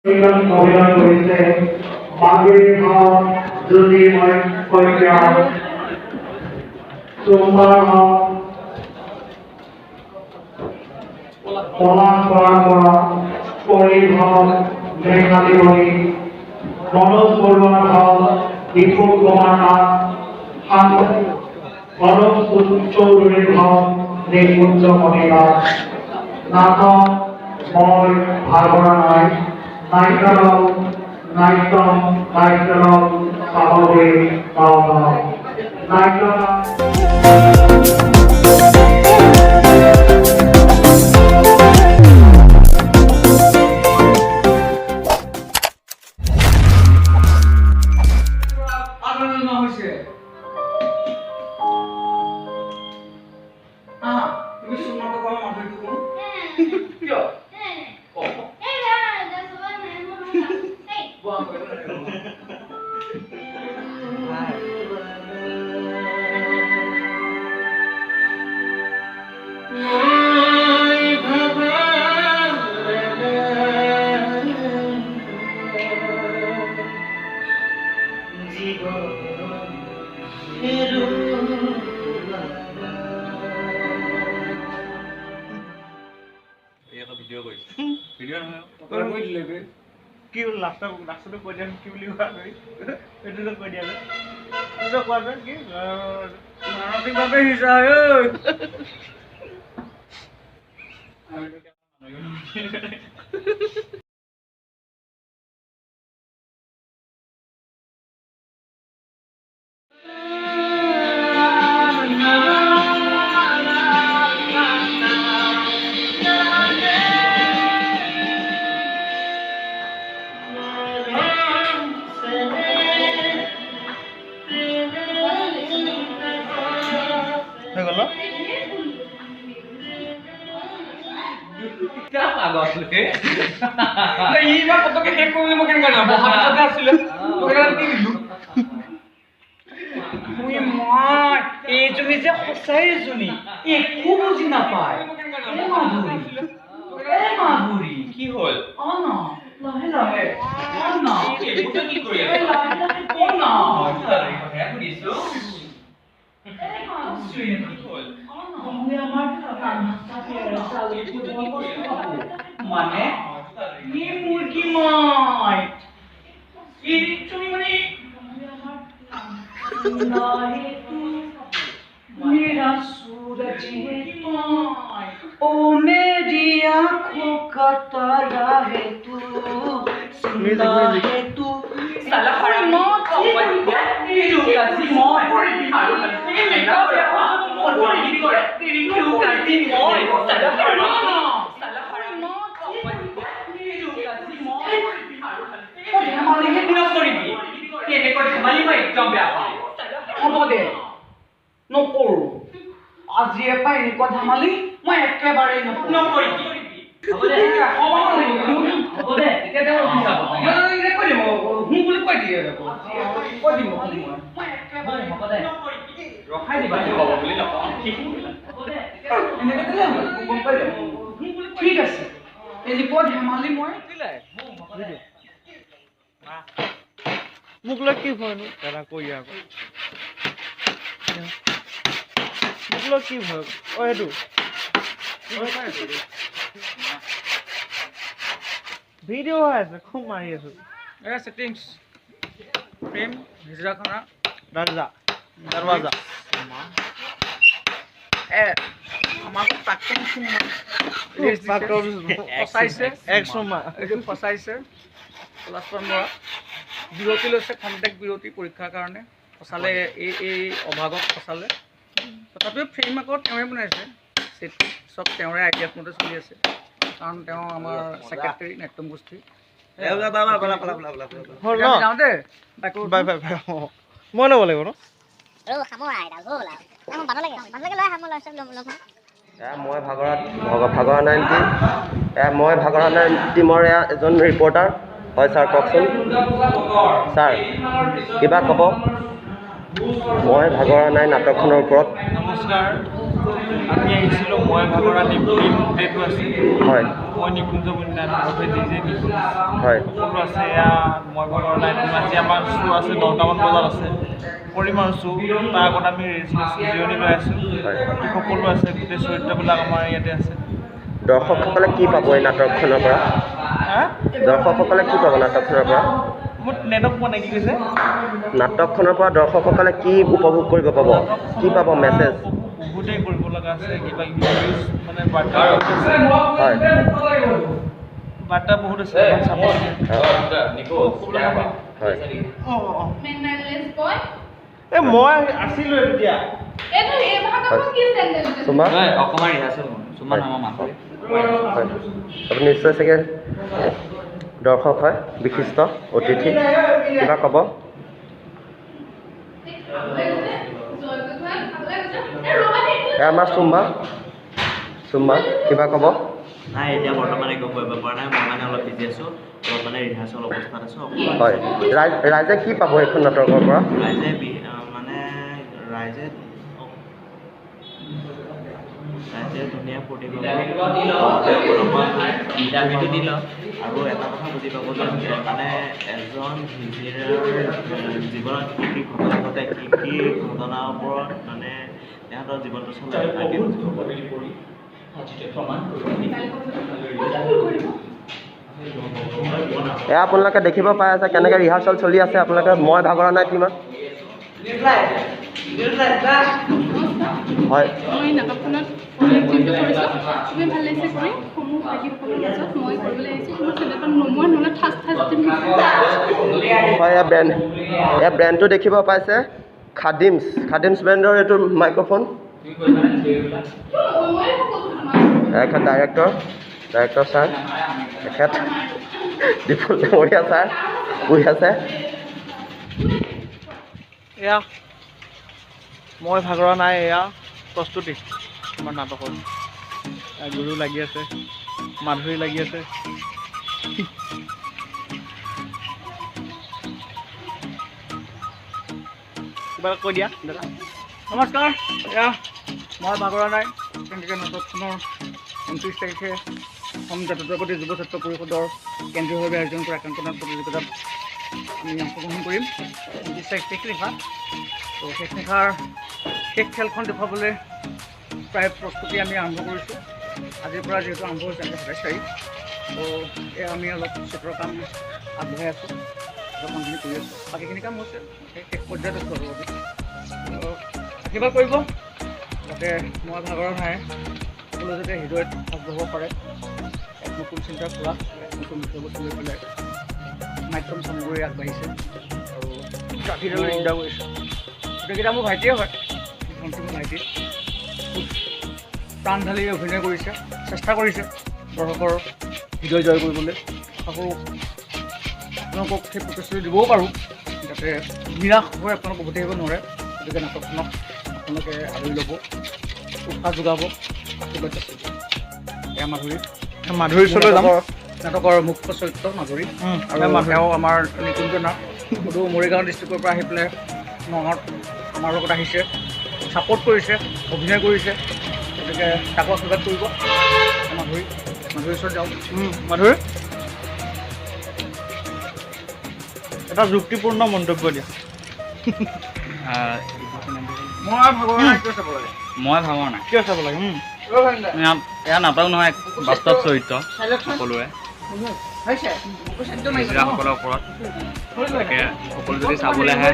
অভিনয় কৰিছে মাগুৰী হওক জ্যোতিময় শইকীয়া সোমবাৰ হওক পলাশ বৰা পৰি হওক মেঘালী মণি মনোজ বৰুৱা হওক দীপক কুমাৰ নাথ অনুপ চৌধুৰী হওক নিকুঞ্জ মণিকা নাটক মই ভাগৰা নাই নাট্যম চাবলৈ পাওঁ নাট্য কি লাষ্টটো কৈ দিয়া কি বুলি কোৱা এইটোতো কৈ দিয়া এইটো কোৱা যে কি মানসিকভাৱে হিংসা এইজনী যে সঁচাই এজনী একো বুজি নাপায় মাধুৰী কি হ'ল লাহে লাহে মানে মুৰ্গী মাই এইজনী মানে मेरा सूरज है ओ मेरी आँखों का तारा है तू जिंदा है तू साला हरामी तेरी कासी मोय तेरी कासी मोय साला हरामी ধেমালি নকৰিবি কেনেকৈ ধেমালি মই একদম বেয়া পাওঁ হ'ব দে নকৰো আজিয়ে পাই এনেকুৱা ধেমালি মই একেবাৰেই নকৰিবি হ'ব দে এতিয়া তেওঁ কৈ দিম বুলি কৈ দিয়ে কৈ দিম মই একেবাৰে হ'ব দে ৰখাই দিবা হ'ব বুলি নকওঁ এনেকৈ গম পাই ঠিক আছে এনেকুৱা ধেমালি মই মোক লৈ কি ভয়নো দাদা কৈ আকৌ মোক লৈ কি ভয় সেইটো ভিডিঅ' হৈ আছে খুব মাৰি আছো সেটিংছ ফ্ৰেম হিজৰা খানা দৰৱাজা আমাক প্ৰাক্তন ফচাইছে ফচাইছে বিৰতি লৈছে খন্তেক বিৰতি পৰীক্ষাৰ কাৰণে ফচালে এই অভাৱক ফচালে তথাপিও ফ্ৰেম আকৌ তেওঁৱে বনাইছে চব তেওঁৰে আইডিয়াত মতে চলি আছে কাৰণ তেওঁ আমাৰ ছেক্ৰেটাৰী নাট্যম গোষ্ঠী যাওঁতে মই ল'ব লাগিব ন মই ভাগৰা নাইন টিমৰ এজন ৰিপৰ্টাৰ হয় ছাৰ কওকচোন ছাৰ কিবা ক'ব মই ভাগৰা নাই নাটকখনৰ ওপৰত নমস্কাৰ আমি আহিছিলোঁ মই ভাগৰা নিকুঞ্জটো আছে হয় মই নিকুঞ্জ বুলিনাথ ঘৰতে নিজে নিকুঞ্জ হয় সকলো আছে এয়া মই ভাগৰা নাই আজি আমাৰ শ্ব' আছে 9টামান বজাত আছে কৰিম আৰু শ্ব' তাৰ আগত আমি ৰেষ্ট লৈছোঁ জিৰণি লৈ আছোঁ হয় বাকী সকলো আছে গোটেই চৰিত্ৰবিলাক আমাৰ ইয়াতে আছে দৰ্শকসকলে কি পাব এই নাটকখনৰ পৰা হা দৰ্শকসকলে কি পাব নাটকখনৰ পৰা মোৰ নেটৱৰ্ক পোৱা নাই কি কৈছে নাটকখনৰ পৰা দৰ্শকসকলে কি উপভোগ কৰিব পাব কি পাব মেছেজ বহুতেই কৰিব লগা আছে কিবা কিবি নিউজ মানে বাৰ্তা বহুত আছে হয় বাৰ্তা বহুত আছে এখন চাব হয় এই মই আছিলোঁ এতিয়া চুমা অকণমান ৰিহাৰ্চেল চুমা আমাৰ মাছৰে হয় আপুনি নিশ্চয় চাগে দৰ্শক হয় বিশিষ্ট অতিথি কিবা ক'ব আমাৰ চুম্মা কিবা ক'ব নাই এতিয়া বৰ্তমান একো কৰিব পৰা নাই মই মানে অলপ বিজি আছোঁ অলপ মানে ৰিহাৰ্চেল অৱস্থাত আছোঁ হয় ৰাইজে কি পাব এইখন নাটকৰ পৰা ৰাইজে ধুনীয়া ফূৰ্তি পাব ইণ্টাৰভিউটো দি লওঁ আৰু এটা কথা বুজি পাব যে মানে এজন ভিজিটাৰৰ জীৱনত কি কি ঘটনা ঘটে কি কি ঘটনাৰ ওপৰত মানে তেহেঁতৰ জীৱনটো চলে তাকে বুজি পাব এয়া আপোনালোকে দেখিব পাই আছে কেনেকৈ ৰিহাৰ্চেল চলি আছে আপোনালোকে মই ভাগৰা নাই টিমত হয় মই নাটকখনত কোৰিঅ'গ্ৰাফিটো কৰিছোঁ খুবেই ভাল লাগিছে কৰি সমূহ ভাইটিসকলৰ মাজত মই কৰিবলৈ আহিছোঁ মোৰ চেনেলখন নমোৱা নহ'লে ঠাচ হয় এয়া ব্ৰেণ্ডটো দেখিব পাইছে খাদিমছ ব্ৰেণ্ডৰ এইটো মাইক্ৰফোন এখেত ডাইৰেক্টৰ ছাৰ এখেত দীপল ডাঙৰীয়া ছাৰ বহি আছে এয়া মই ভাগৰা নাই এয়া প্ৰস্তুতি আমাৰ নাটকৰ গুৰু লাগি আছে মাধুৰী লাগি আছে কিবা কৈ দিয়া দাদা নমস্কাৰ এয়া মই ভাগৰা নাই কেন্দ্ৰীয় নাটকখনৰ 29 তাৰিখে অসম জাতীয়তাবাদী যুৱ ছাত্ৰ পৰিষদৰ কেন্দ্ৰীয়ভাৱে আয়োজন কৰা একাংক নাট প্ৰতিযোগিতাত আমি অংশগ্ৰহণ কৰিম 29 তাৰিখ শেষ নিশা তো শেষ নিশাৰ শেষ খেলখন দেখুৱাবলৈ প্ৰায় প্ৰস্তুতি আমি আৰম্ভ কৰিছোঁ আজিৰ পৰা যিহেতু আৰম্ভ হৈছে 27 তাৰিখ তো এয়া আমি অলপ চিত্ৰৰ কাম আগবঢ়াই আছোঁ কামখিনি কৰি আছোঁ বাকীখিনি কাম হৈছে শেষ পৰ্যায়ত আছোঁ আৰু আশীৰ্বাদ কৰিব যাতে মই ভাগৰা নাই সকলো যাতে হৃদয়ত আগবঢ়াব পাৰে এক নতুন চিন্তাৰ পৰা এক নতুন বিষয়বস্তু লৈ পেলাই মাধ্যম চামগুৰি আগবাঢ়িছে আৰু ৰাতিলৈ চিন্তা কৰিছে গোটেইকেইটা মোৰ ভাইটিয়ে হয় ভণ্টি মোৰ ভাইটি খুব প্ৰাণ ঢালি অভিনয় কৰিছে চেষ্টা কৰিছে দৰ্শকৰ হৃদয় জয় কৰিবলৈ আশা কৰোঁ আপোনালোকক সেই প্ৰতিশ্ৰুতি দিবও পাৰোঁ যাতে নিৰাশ হৈ আপোনালোক উভতি আহিব নোৱাৰে গতিকে নাটকখনক আপোনালোকে আদৰি ল'ব উৎসাহ যোগাব আশীৰ্বাদ আছে এয়া মাধুৰী ওচৰলৈ যাম নাটকৰ মুখ্য চৰিত্ৰ মাধুৰী আৰু তেওঁ আমাৰ নিকুঞ্জ নাথ সদৌ মৰিগাঁও ডিষ্ট্ৰিক্টৰ পৰা আহি পেলাই নগাঁৱত আমাৰ লগত আহিছে ছাপোৰ্ট কৰিছে অভিনয় কৰিছে গতিকে তাকো আশীৰ্বাদ কৰিব মাধুৰীৰ ওচৰত যাওঁ মাধুৰী এটা যুক্তিপূৰ্ণ মন্তব্য দিয়া মই ভাগৰ নাই কিয় চাব লাগে মই ভাবা নাই কিয় চাব লাগে এয়া নাটক নহয় বাস্তৱ চৰিত্ৰ সকলোৱে হিজৰাসকলৰ ওপৰত তাকে সকলো যদি চাবলৈ আহে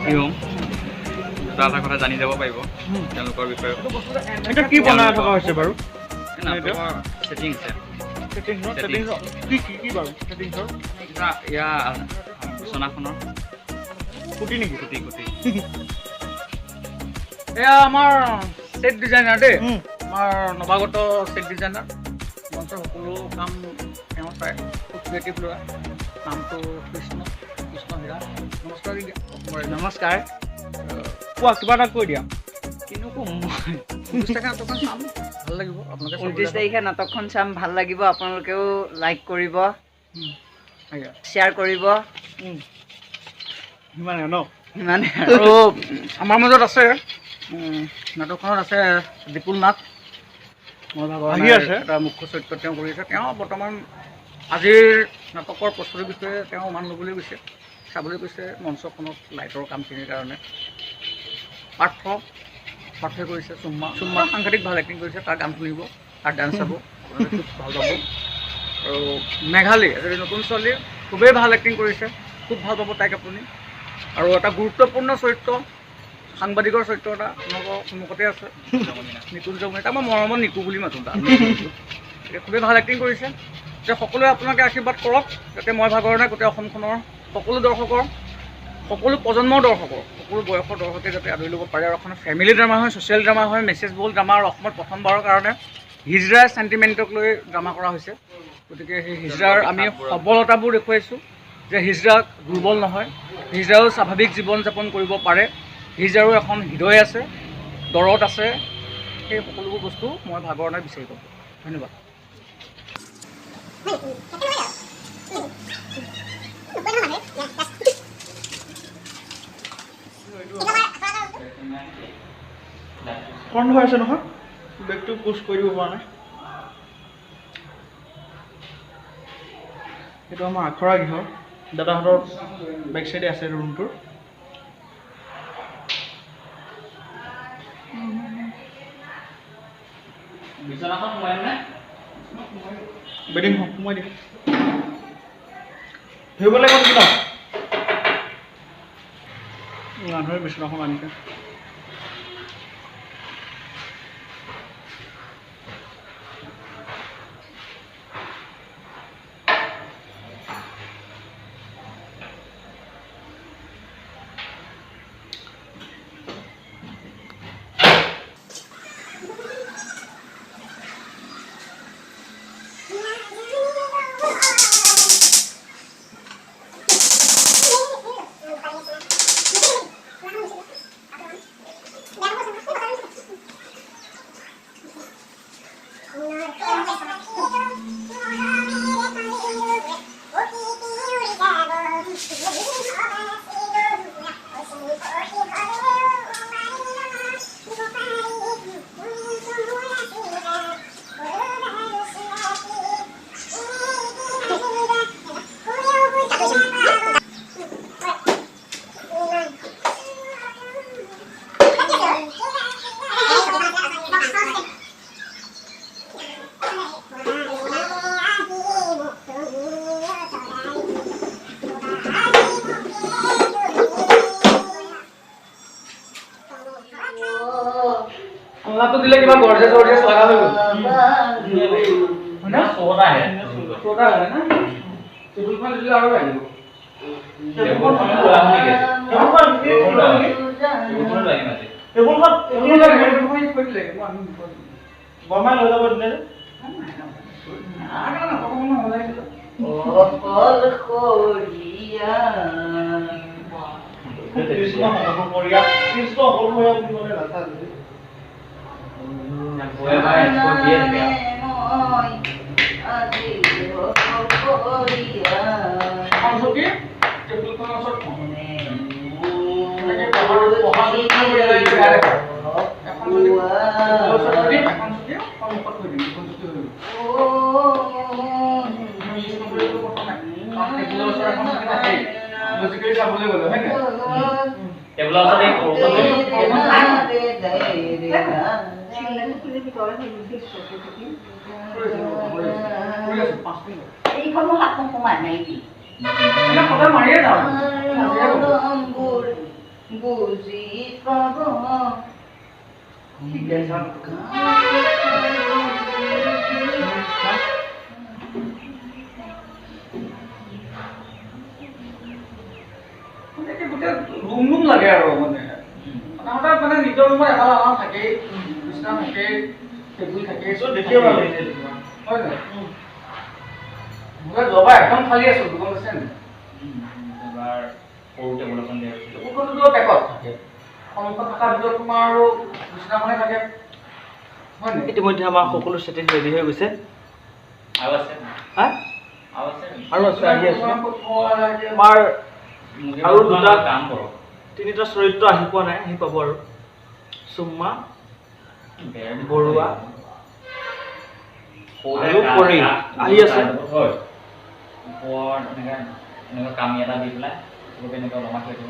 কি হ'ম দুটা এটা কথা জানি যাব পাৰিব তেওঁলোকৰ বিষয়ে এতিয়া কি বনাই থকা হৈছে বাৰু নাটকৰ ছেটিং আছে কি বাৰু ছেটিংছৰ এয়া বিচনাখনৰ কুটি নেকি কুটি এয়া আমাৰ ছেট ডিজাইনাৰ দেই আমাৰ নৱাগত ছেট ডিজাইনাৰ মঞ্চৰ সকলো কাম তেওঁ চায় খুব ক্ৰিয়েটিভ ল'ৰা নামটো কৃষ্ণ হীৰা নমস্কাৰ নমস্কাৰ কোৱা কিবা এটা কৈ দিয়া কিনো ক'ম মই 29 তাৰিখে নাটকখন চাম ভাল লাগিব আপোনালোকে 29 তাৰিখে নাটকখন চাম ভাল লাগিব আপোনালোকেও লাইক কৰিব আଜ୍ଞা শ্বেয়াৰ কৰিব সিমানে ন সিমানে আৰু আমাৰ মাজত আছে নাটকখনত আছে বিপুল নাথ, মই ভাগৰ আহি নাই আছে। এটা মুখ্য চৰিত্ৰ তেওঁ কৰি আছে। তেওঁ বৰ্তমান আজিৰ নাটকৰ প্ৰস্তুতিৰ বিষয়ে তেওঁ মান ল'বলৈ গৈছে, চাবলৈ গৈছে মঞ্চখনত লাইটৰ কামখিনিৰ কাৰণে। পাৰ্থই কৰিছে, চুম্মা সাংঘাতিক ভাল এক্টিং কৰিছে, তাৰ গান শুনিব, তাৰ ডান্স চাব, আপোনালোকে খুব ভাল পাব। আৰু মেঘালী এজনী নতুন ছোৱালী, খুবেই ভাল এক্টিং কৰিছে, খুব ভাল পাব তাইক আপুনি। আৰু এটা গুৰুত্বপূৰ্ণ চৰিত্ৰ, সাংবাদিকৰ চৰিত্ৰ এটা আপোনালোকৰ সন্মুখতে আছে, নিকুঞ্জমণি, তাক মই মৰমত নিকু বুলি মাতোঁ তাক। এতিয়া খুবেই ভাল এক্টিং কৰিছে। যে সকলোৱে আপোনালোকে আশীৰ্বাদ কৰক, যাতে মই ভাগৰ নাই গোটেই অসমখনৰ সকলো দৰ্শকৰ, সকলো প্ৰজন্মৰ দৰ্শকৰ, সকলো বয়সৰ দৰ্শকে যাতে আদৰি ল'ব পাৰে। আৰু এখন ফেমিলি ড্ৰামা হয়, ছ'চিয়েল ড্ৰামা হয়, মেছেজ বল ড্ৰামা। আৰু অসমত প্ৰথমবাৰৰ কাৰণে হিজৰাৰ চেণ্টিমেণ্টক লৈ ড্ৰামা কৰা হৈছে। গতিকে সেই হিজৰাৰ আমি সবলতাবোৰ দেখুৱাইছোঁ, যে হিজৰা দুৰ্বল নহয়, হিজৰাও স্বাভাৱিক জীৱন যাপন কৰিব পাৰে, হিজৰাৰো এখন হৃদয় আছে, দৰদ আছে। সেই সকলোবোৰ বস্তু মই ভাগৰ নাই বিচাৰি পাব। ধন্যবাদ। বন্ধ হৈ আছে নহয়, বেগটো পোষ্ট কৰি দিব পৰা নাই। এইটো আমাৰ আখৰা গৃহ, দাদাহঁতৰ বেক চাইডে আছে ৰুমটোৰ। বিচনাখন সোমাই বেডিং সোমাই দিম, ধৰিব লাগিব কি ন মানুহে বিচনাখন আনিছে। সংলাপটো দিলে কিবা গৰ্জেছ গৰ্জেছ লগা হৈ গ'ল। হয় না? ছটা আহে না? টেবুলখন দিলে আৰু লাগিব। টেবুলখন বৰমাই লৈ যাব দিলে কৃষ্ণ অকলশৰীয়া বুলি ক'লে নাথাকে। চাবলৈ গ'লে হয় এইখনো হাত সোমাই নাই মাৰিয়ে যাওঁ। বুজি পাব গোটেই ৰুম লাগে আৰু মানে মানে নিজৰ ৰুমত এটা আমাৰ থাকেই, বিছনা থাকেই, টেবুল থাকেই, চব দেখিয়ে ভাল লাগিছে হয় নাই? মোৰ জবা একদম খালী আছো, গম পাইছে নাই? এবাৰ সৰু টেবুল এখন দিয়া হৈছিল, টেবুলখনতো পেকত থাকে, সন্মুখত থকাৰ ভিতৰত তোমাৰ আৰু বিছনাখনে থাকে হয় নাই? ইতিমধ্যে আমাৰ সকলো ছেটিং ৰেডি হৈ গৈছে। আৰু আছে আৰু আছে আহি আছে আমাৰ আৰু দুটা তিনিটা চৰিত্ৰ আহি পোৱা নাই, আহি পাব আৰু চুম্মা বৰুৱা আৰু পৰি আহি আছে। এনেকুৱা কামি এটা দি পেলাই চবকে এনেকৈ অলপমান থৈ দিব।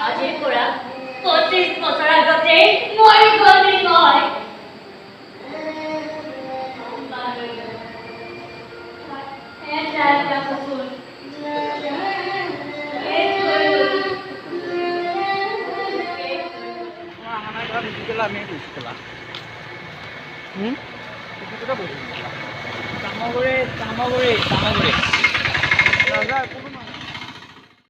আজিৰ পৰা 25 বছৰ আগতে মৰি গ'লি মই। এটা কুকুৰ আমি গৈছিলা চামগুৰি চামগুৰি চামগুৰি